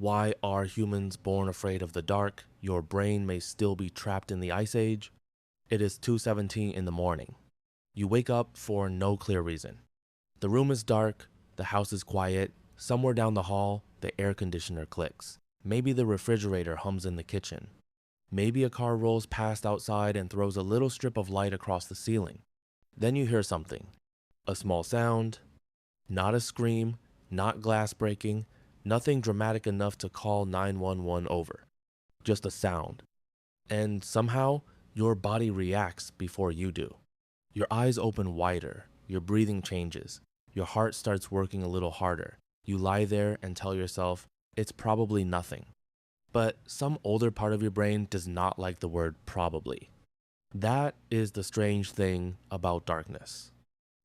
Why are humans born afraid of the dark? Your brain may still be trapped in the ice age. It is 2:17 in the morning. You wake up for no clear reason. The room is dark, the house is quiet, somewhere down the hall, the air conditioner clicks. Maybe the refrigerator hums in the kitchen. Maybe a car rolls past outside and throws a little strip of light across the ceiling. Then you hear something. A small sound, not a scream, not glass breaking, nothing dramatic enough to call 911 over. Just a sound. And somehow, your body reacts before you do. Your eyes open wider, your breathing changes, your heart starts working a little harder. You lie there and tell yourself, it's probably nothing. But some older part of your brain does not like the word probably. That is the strange thing about darkness.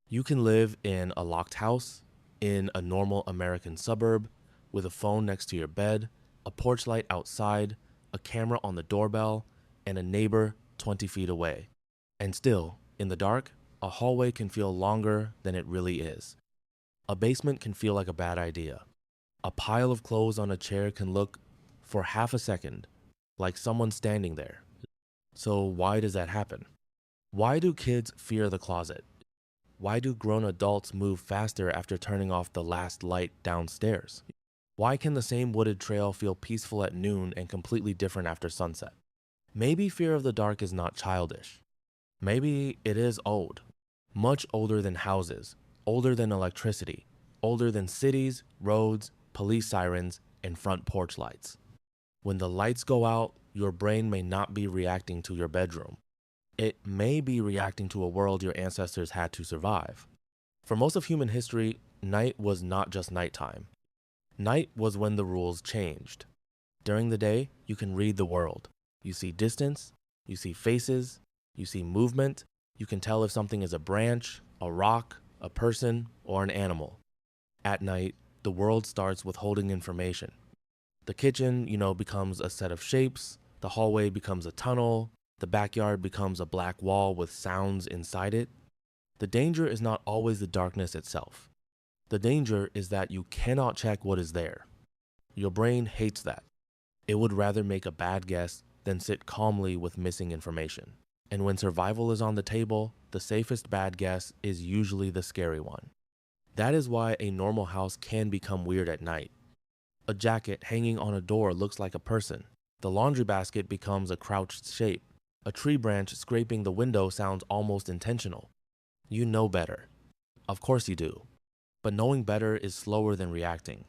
You can live in a locked house, in a normal American suburb, with a phone next to your bed, a porch light outside, a camera on the doorbell, and a neighbor 20 feet away. And still, in the dark, a hallway can feel longer than it really is. A basement can feel like a bad idea. A pile of clothes on a chair can look, for half a second, like someone standing there. So why does that happen? Why do kids fear the closet? Why do grown adults move faster after turning off the last light downstairs? Why can the same wooded trail feel peaceful at noon and completely different after sunset? Maybe fear of the dark is not childish. Maybe it is old. Much older than houses, older than electricity, older than cities, roads, police sirens, and front porch lights. When the lights go out, your brain may not be reacting to your bedroom. It may be reacting to a world your ancestors had to survive. For most of human history, night was not just nighttime. Night was when the rules changed. During the day, you can read the world. You see distance, you see faces, you see movement, you can tell if something is a branch, a rock, a person, or an animal. At night, the world starts withholding information. The kitchen, becomes a set of shapes, the hallway becomes a tunnel, the backyard becomes a black wall with sounds inside it. The danger is not always the darkness itself. The danger is that you cannot check what is there. Your brain hates that. It would rather make a bad guess than sit calmly with missing information. And when survival is on the table, the safest bad guess is usually the scary one. That is why a normal house can become weird at night. A jacket hanging on a door looks like a person. The laundry basket becomes a crouched shape. A tree branch scraping the window sounds almost intentional. You know better. Of course you do. But knowing better is slower than reacting.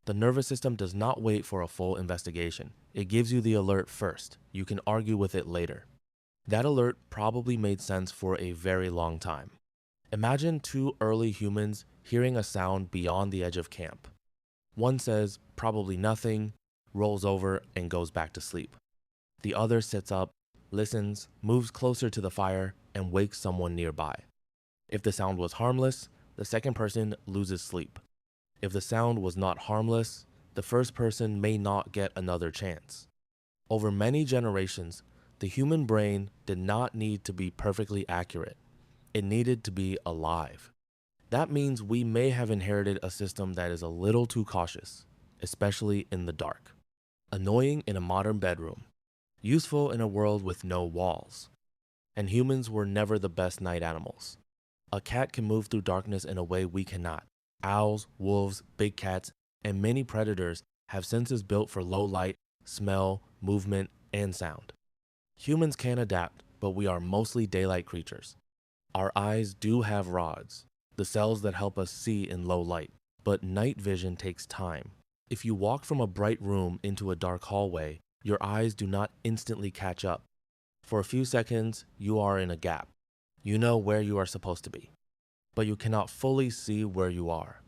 The nervous system does not wait for a full investigation. It gives you the alert first. You can argue with it later. That alert probably made sense for a very long time. Imagine two early humans hearing a sound beyond the edge of camp. One says, probably nothing, rolls over, and goes back to sleep. The other sits up, listens, moves closer to the fire, and wakes someone nearby. If the sound was harmless, the second person loses sleep. If the sound was not harmless, the first person may not get another chance. Over many generations, the human brain did not need to be perfectly accurate. It needed to be alive. That means we may have inherited a system that is a little too cautious, especially in the dark. Annoying in a modern bedroom, useful in a world with no walls. And humans were never the best night animals. A cat can move through darkness in a way we cannot. Owls, wolves, big cats, and many predators have senses built for low light, smell, movement, and sound. Humans can adapt, but we are mostly daylight creatures. Our eyes do have rods, the cells that help us see in low light, but night vision takes time. If you walk from a bright room into a dark hallway, your eyes do not instantly catch up. For a few seconds, you are in a gap. You know where you are supposed to be, but you cannot fully see where you are.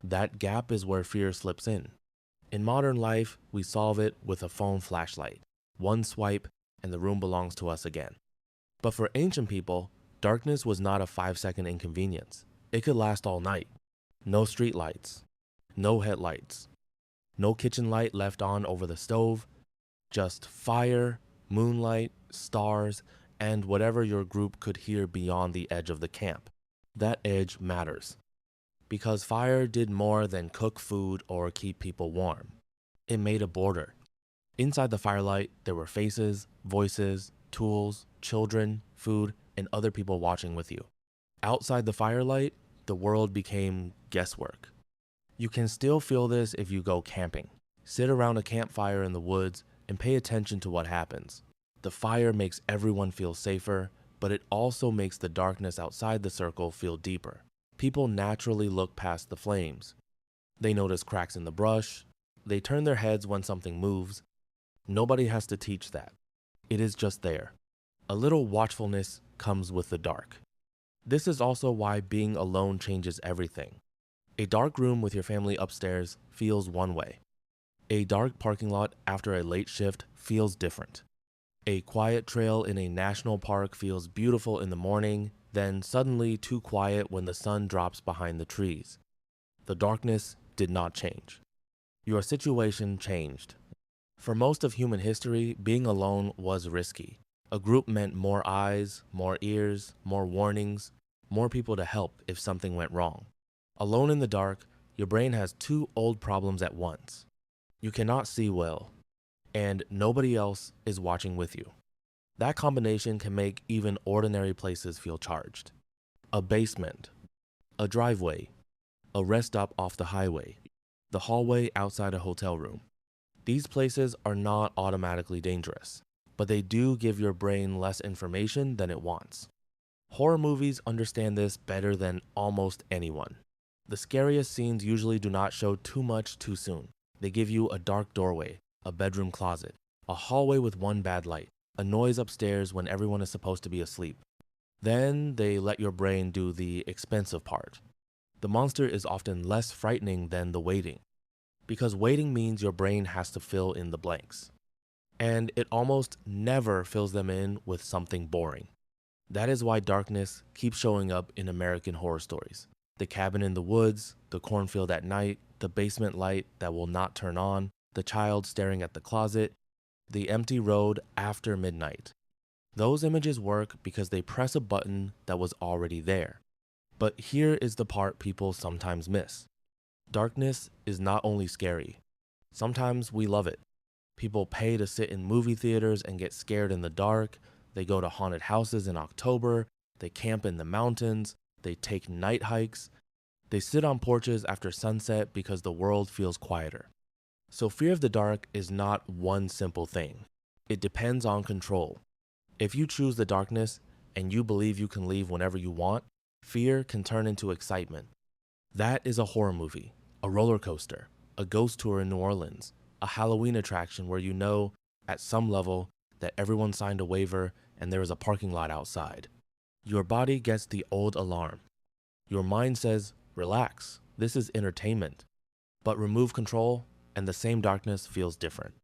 That gap is where fear slips in. In modern life, we solve it with a phone flashlight. One swipe, and the room belongs to us again. But for ancient people, darkness was not a 5-second inconvenience. It could last all night. No streetlights, no headlights, no kitchen light left on over the stove, just fire, moonlight, stars, and whatever your group could hear beyond the edge of the camp. That edge matters, because fire did more than cook food or keep people warm. It made a border. Inside the firelight, there were faces, voices, tools, children, food, and other people watching with you. Outside the firelight, the world became guesswork. You can still feel this if you go camping. Sit around a campfire in the woods and pay attention to what happens. The fire makes everyone feel safer, but it also makes the darkness outside the circle feel deeper. People naturally look past the flames. They notice cracks in the brush. They turn their heads when something moves. Nobody has to teach that. It is just there. A little watchfulness comes with the dark. This is also why being alone changes everything. A dark room with your family upstairs feels one way. A dark parking lot after a late shift feels different. A quiet trail in a national park feels beautiful in the morning, then suddenly too quiet when the sun drops behind the trees. The darkness did not change. Your situation changed. For most of human history, being alone was risky. A group meant more eyes, more ears, more warnings, more people to help if something went wrong. Alone in the dark, your brain has two old problems at once. You cannot see well, and nobody else is watching with you. That combination can make even ordinary places feel charged. A basement, a driveway, a rest stop off the highway, the hallway outside a hotel room. These places are not automatically dangerous, but they do give your brain less information than it wants. Horror movies understand this better than almost anyone. The scariest scenes usually do not show too much too soon. They give you a dark doorway, a bedroom closet, a hallway with one bad light, a noise upstairs when everyone is supposed to be asleep. Then they let your brain do the expensive part. The monster is often less frightening than the waiting, because waiting means your brain has to fill in the blanks. And it almost never fills them in with something boring. That is why darkness keeps showing up in American horror stories. The cabin in the woods, the cornfield at night, the basement light that will not turn on, the child staring at the closet, the empty road after midnight. Those images work because they press a button that was already there. But here is the part people sometimes miss. Darkness is not only scary. Sometimes we love it. People pay to sit in movie theaters and get scared in the dark. They go to haunted houses in October. They camp in the mountains. They take night hikes. They sit on porches after sunset because the world feels quieter. So fear of the dark is not one simple thing. It depends on control. If you choose the darkness and you believe you can leave whenever you want, fear can turn into excitement. That is a horror movie, a roller coaster, a ghost tour in New Orleans, a Halloween attraction where you know, at some level, that everyone signed a waiver and there is a parking lot outside. Your body gets the old alarm. Your mind says, relax, this is entertainment. But remove control, and the same darkness feels different.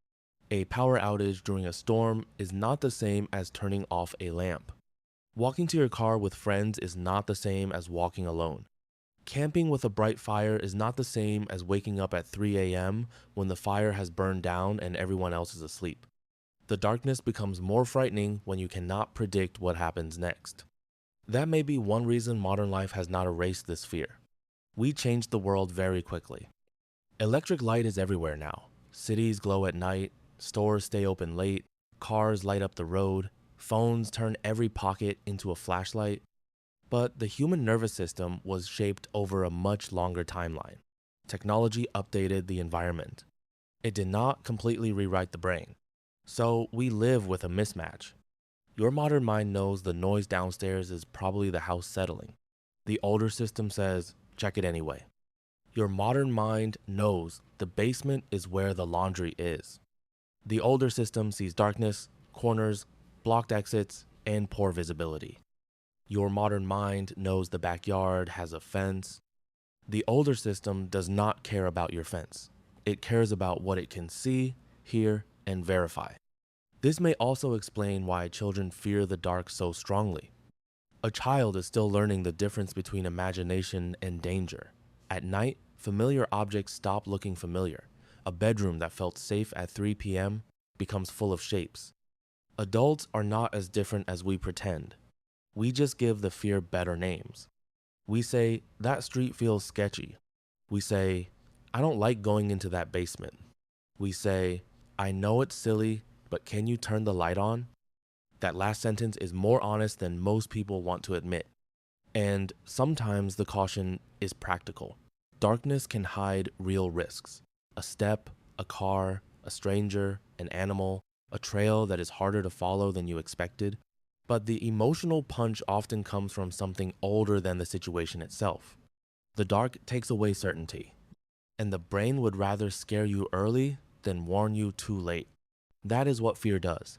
A power outage during a storm is not the same as turning off a lamp. Walking to your car with friends is not the same as walking alone. Camping with a bright fire is not the same as waking up at 3 a.m. when the fire has burned down and everyone else is asleep. The darkness becomes more frightening when you cannot predict what happens next. That may be one reason modern life has not erased this fear. We changed the world very quickly. Electric light is everywhere now. Cities glow at night, stores stay open late, cars light up the road, phones turn every pocket into a flashlight. But the human nervous system was shaped over a much longer timeline. Technology updated the environment. It did not completely rewrite the brain. So we live with a mismatch. Your modern mind knows the noise downstairs is probably the house settling. The older system says, check it anyway. Your modern mind knows the basement is where the laundry is. The older system sees darkness, corners, blocked exits, and poor visibility. Your modern mind knows the backyard has a fence. The older system does not care about your fence. It cares about what it can see, hear, and verify. This may also explain why children fear the dark so strongly. A child is still learning the difference between imagination and danger. At night, familiar objects stop looking familiar. A bedroom that felt safe at 3 p.m. becomes full of shapes. Adults are not as different as we pretend. We just give the fear better names. We say, that street feels sketchy. We say, I don't like going into that basement. We say, I know it's silly, but can you turn the light on? That last sentence is more honest than most people want to admit. And sometimes the caution is practical. Darkness can hide real risks. A step, a car, a stranger, an animal, a trail that is harder to follow than you expected. But the emotional punch often comes from something older than the situation itself. The dark takes away certainty, and the brain would rather scare you early than warn you too late. That is what fear does.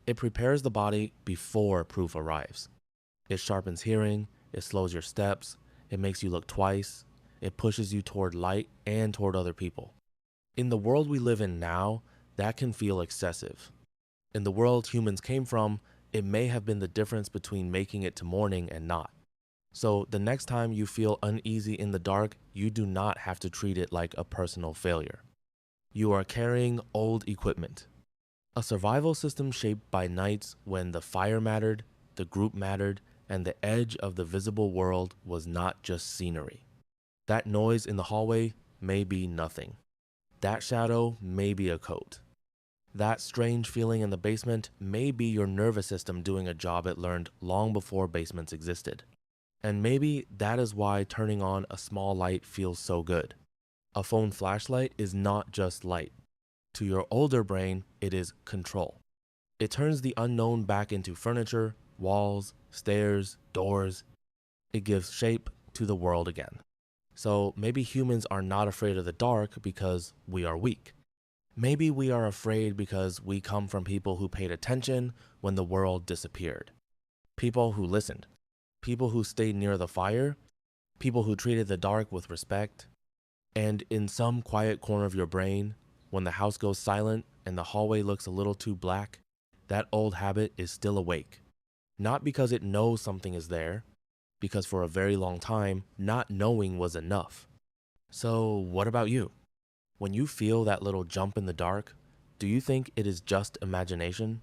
It prepares the body before proof arrives. It sharpens hearing, it slows your steps, it makes you look twice, it pushes you toward light and toward other people. In the world we live in now, that can feel excessive. In the world humans came from, it may have been the difference between making it to morning and not. So the next time you feel uneasy in the dark, you do not have to treat it like a personal failure. You are carrying old equipment. A survival system shaped by nights when the fire mattered, the group mattered, and the edge of the visible world was not just scenery. That noise in the hallway may be nothing. That shadow may be a coat. That strange feeling in the basement may be your nervous system doing a job it learned long before basements existed. And maybe that is why turning on a small light feels so good. A phone flashlight is not just light. To your older brain, it is control. It turns the unknown back into furniture, walls, stairs, doors. It gives shape to the world again. So maybe humans are not afraid of the dark because we are weak. Maybe we are afraid because we come from people who paid attention when the world disappeared. People who listened. People who stayed near the fire. People who treated the dark with respect. And in some quiet corner of your brain, when the house goes silent and the hallway looks a little too black, that old habit is still awake. Not because it knows something is there, because for a very long time, not knowing was enough. So what about you? When you feel that little jump in the dark, do you think it is just imagination?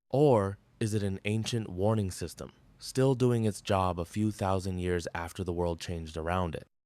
Or is it an ancient warning system, still doing its job a few thousand years after the world changed around it?